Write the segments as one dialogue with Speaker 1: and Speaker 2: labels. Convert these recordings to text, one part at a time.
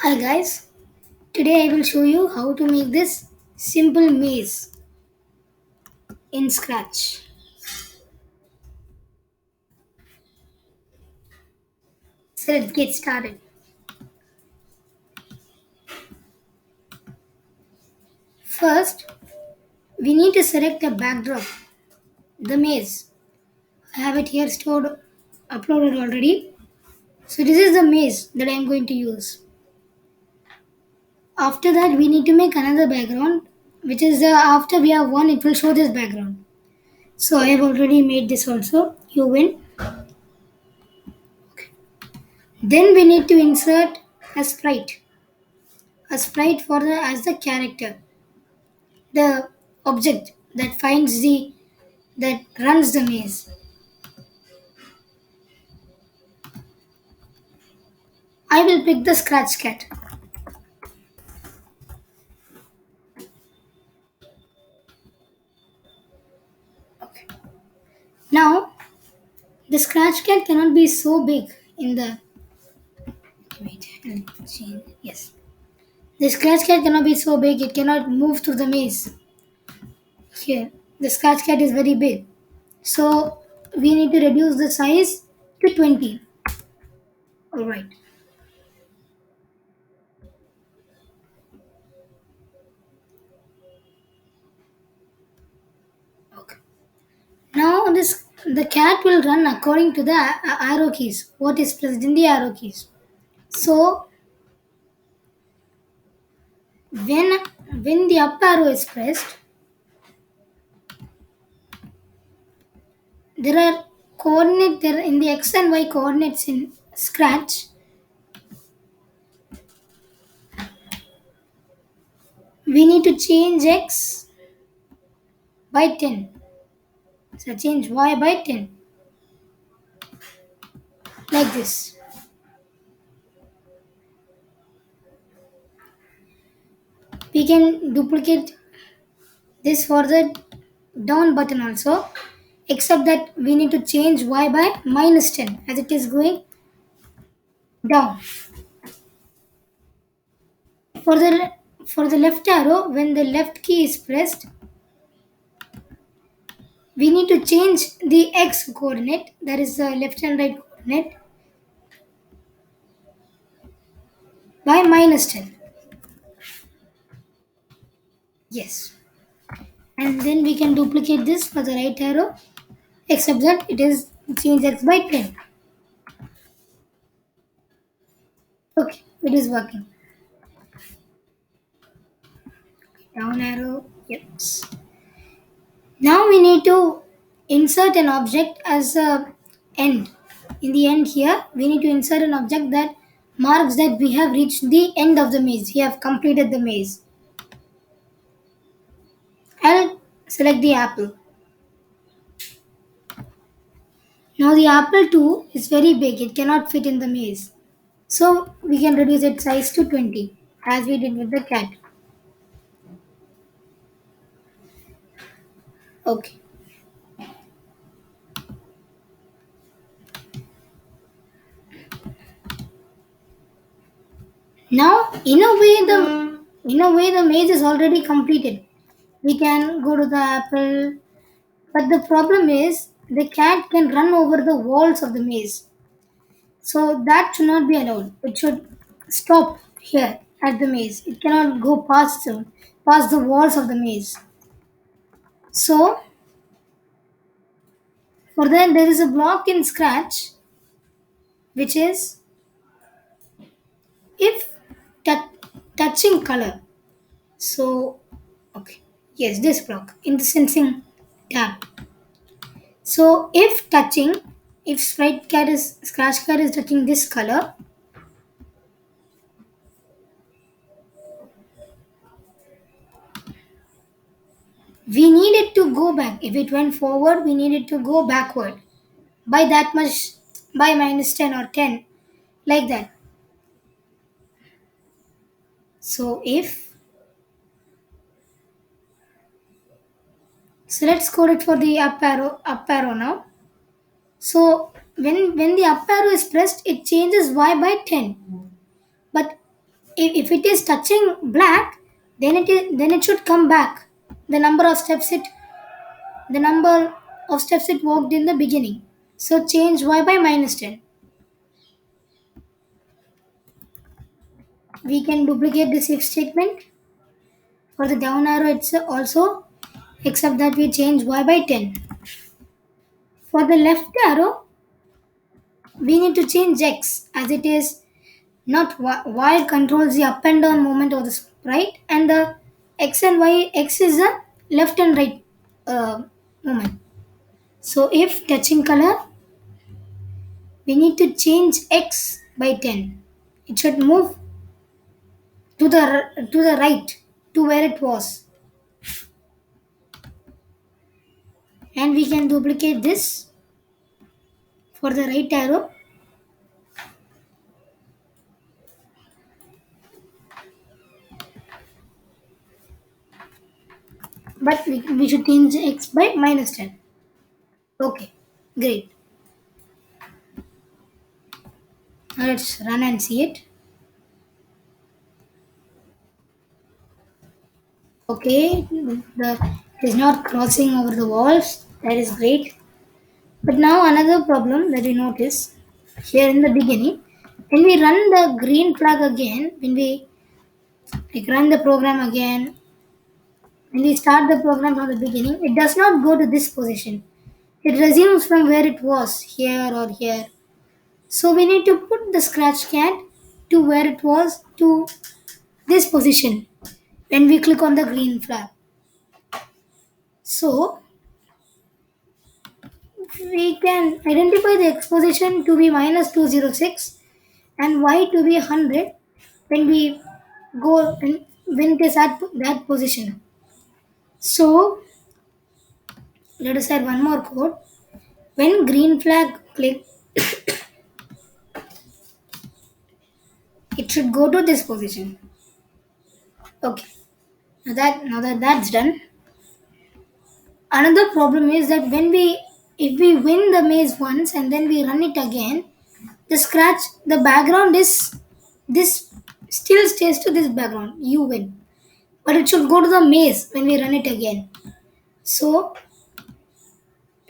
Speaker 1: Hi guys, today I will show you how to make this simple maze in Scratch. So let's get started. First, we need to select a backdrop, the maze. I have it here stored, uploaded already. So this is the maze that I am going to use. After that, we need to make another background, which is after we have one, it will show this background. So I have already made this also. You win. Then we need to insert a sprite for the as the character, the object that finds the that runs the maze. I will pick the scratch cat. Okay. Now the scratch cat cannot be so big in the wait. I'll change. Yes. The scratch cat cannot be so big, it cannot move through the maze. Here. The scratch cat is very big. So we need to reduce the size to 20. Alright. Okay. Now this the cat will run according to the arrow keys. What is pressed in the arrow keys. So when when the up arrow is pressed, there are coordinate there in the x and y coordinates in Scratch. We need to change x by 10. So change y by 10 like this. We can duplicate this for the down button also, except that we need to change y by minus 10 as it is going down. For the for the left arrow, when the left key is pressed, we need to change the x coordinate, that is the left and right coordinate, by minus 10. Yes. And then we can duplicate this for the right arrow, except that it is change x by 10. Okay, it is working. Down arrow, yes. Now we need to insert an object as a end. In the end here, we need to insert an object that marks that we have reached the end of the maze. We have completed the maze. I'll select the apple. Now the apple too is very big. It cannot fit in the maze. So we can reduce its size to 20 as we did with the cat. Okay. Now in a way the maze is already completed. We can go to the apple, but the problem is the cat can run over the walls of the maze. So that should not be allowed. It should stop here at the maze. It cannot go past the walls of the maze. So for that there is a block in Scratch which is if tou- touching color. So okay. Yes, this block in the sensing tab. So if scratch cat is touching this color, we need it to go back. If it went forward, we need it to go backward by that much, by minus 10 or 10, like that. So if so, let's code it for the up arrow now. So when the up arrow is pressed, it changes y by 10. But if it is touching black, then it should come back. The number of steps it the number of steps it walked in the beginning. So change y by minus 10. We can duplicate this if statement for the down arrow it's also, except that we change y by 10. For the left arrow, we need to change x as it is not y controls the up and down movement of the sprite, and the x and y, x is the left and right movement. So if touching color, we need to change x by 10. It should move to the right to where it was, and we can duplicate this for the right arrow. But we should change x by minus 10. Okay, great. Now let's run and see it. Okay, it is not crossing over the walls. That is great. But now another problem that we notice here in the beginning, when we run the green flag again, when we run the program again, when we start the program from the beginning, it does not go to this position. It resumes from where it was, here or here. So we need to put the scratch cat to where it was, to this position when we click on the green flag. So we can identify the x position to be minus 206 and y to be 100 when we go when it is at that position. So let us add one more code. When green flag click, it should go to this position. Okay. Now that that's done, another problem is that when we if we win the maze once and then we run it again, the background is this still stays to this background. You win, but it should go to the maze when we run it again. So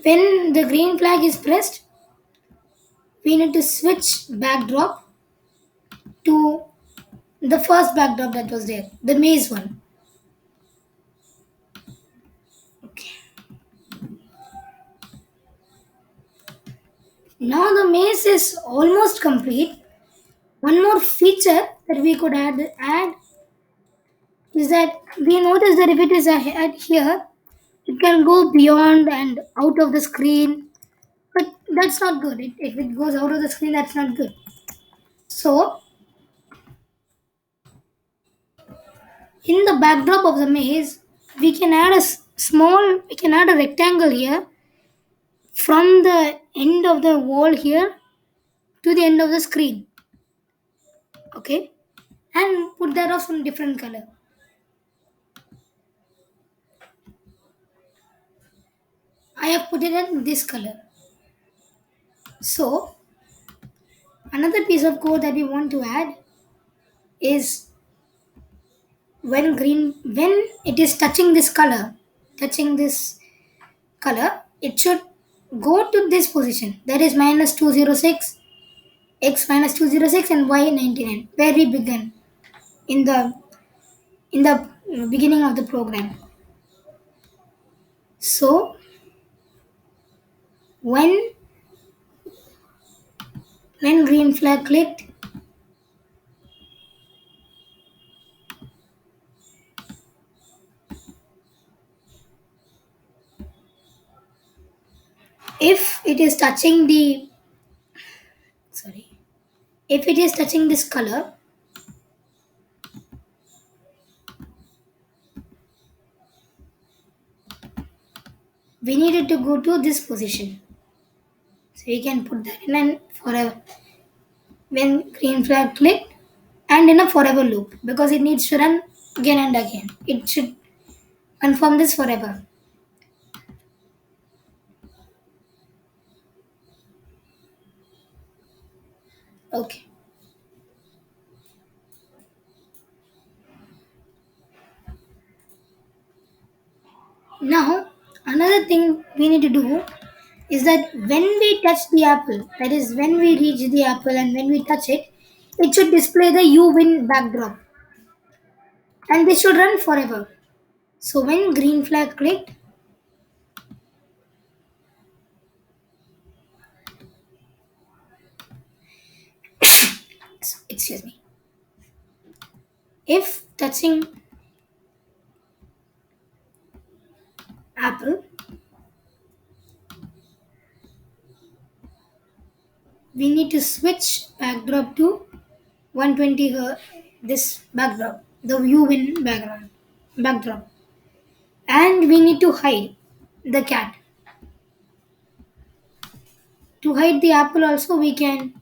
Speaker 1: when the green flag is pressed, we need to switch backdrop to the first backdrop that was there, the maze one. Okay. Now the maze is almost complete. One more feature that we could add is that we notice that if it is ahead here, it can go beyond and out of the screen, but that's not good. If it goes out of the screen, that's not good. So, in the backdrop of the maze, we can add a rectangle here from the end of the wall here to the end of the screen. Okay, and put that of some different color. I have put it in this color. So, another piece of code that we want to add is when it is touching this color, it should go to this position, that is minus 206, x minus 206 and y 99, where we began in the beginning of the program. So when green flag clicked, if it is touching the sorry if it is touching this color, we needed to go to this position. So we can put that in and forever when green flag clicked, and in a forever loop, because it needs to run again and again. It should confirm this forever. Okay. Now, another thing we need to do is that when we touch the apple, that is, when we reach the apple and when we touch it, it should display the you win backdrop and this should run forever. So, when green flag clicked, excuse me, if touching apple, we need to switch backdrop to 120 this backdrop, the you win backdrop, and we need to hide the cat. To hide the apple also we can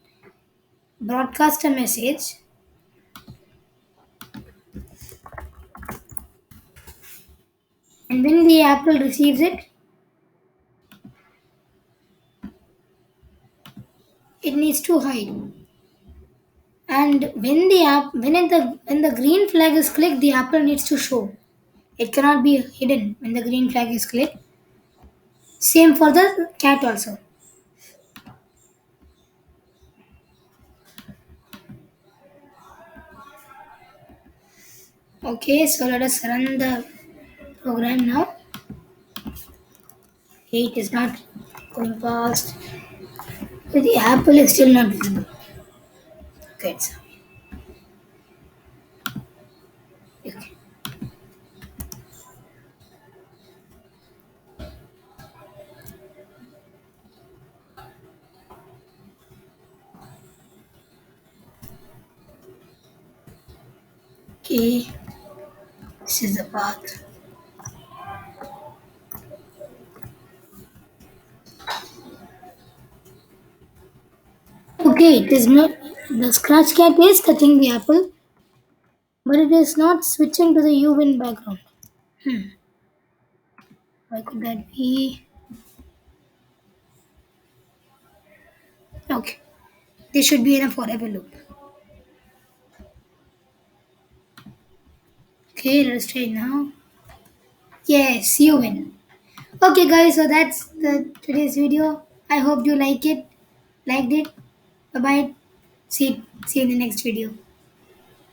Speaker 1: broadcast a message, and when the apple receives it, it needs to hide. And when the green flag is clicked, the apple needs to show. It cannot be hidden when the green flag is clicked. Same for the cat also. Okay, so let us run the program now. It is not going fast. The apple is still not visible. Okay, okay. Okay, this is the path. Okay, it is not. The scratch cat is touching the apple, but it is not switching to the UWin background. Hmm. Why could that be? Okay, this should be in a forever loop. Okay, let's try now. Yes, you win. Okay, guys, so that's the today's video. I hope you like it. Liked it. Bye bye. See you in the next video.